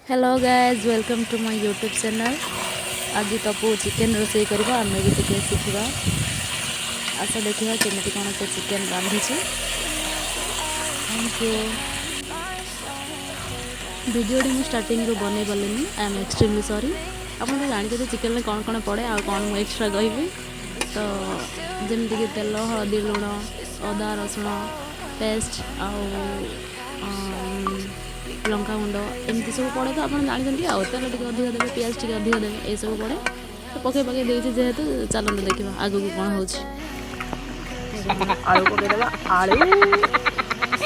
Hello guys welcome to my YouTube channel. आज तपु chicken रोषे करवा आम भी टे शिखा। आस देखा केमी कौन से चिकेन रांधि। Thank you. वीडियो मुझे स्टार्टिंग रू बन पारे आई एम एक्सट्रीमली सॉरी। आप जानते चिकेन में कौन कौन पड़े आ कौन मुझे एक्सट्रा कहबी तो जमीक तेल हलदी लुण अदा रसुण पेस्ट लंका गुंड एमती सब पड़े तो आप जानते आउ तेल टे अधिक देवे पियाज टे अधिक देवे ये सब पड़े तो पकई देती जेहेतु चलते देखा आगू कौन हो आलू पकईदेवा आलू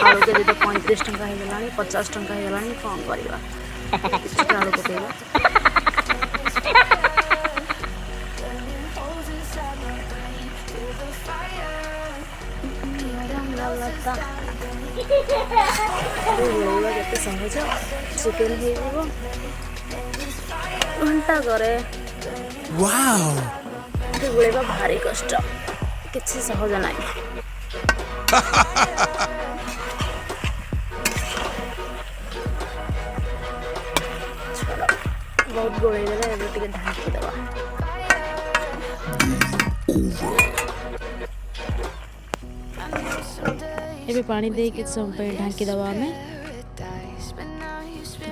आलू के तो 35 टंका होगा 50 टंका होगा कौन करवा आलू पकईवा केते सहज चिकेन हो घंटा करे गुड़ेबा भारी कष्ट किसी सहज ना बहुत गोल टे ढांकी दवा ये पानी दे कि समय ढांकी दवा आम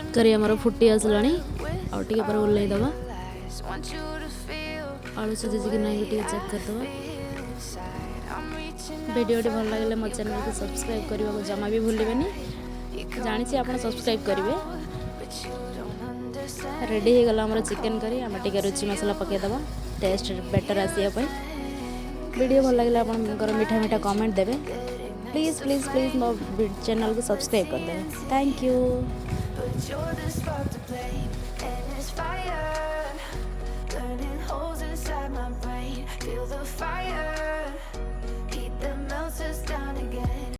तरकारी आमर फुटी आसला आगे पर ओल्लई दवा आलू सीझी कि नहीं चेक करदे। वीडियो भल लगे मो चैनल को सब्सक्राइब करने को जमा भी भूलें। जानी आप सब्सक्राइब करेंगे। रेडी हो गला आमर चिकेन करी आम टे रुचि मसला पकईदे टेस्ट बेटर आसापी। वीडियो भल लगे आप मीठा मीठा कमेंट देवे। प्लीज़ प्लीज़ प्लीज़ मो चैनल को सब्सक्राइब कर देवे। Thank you.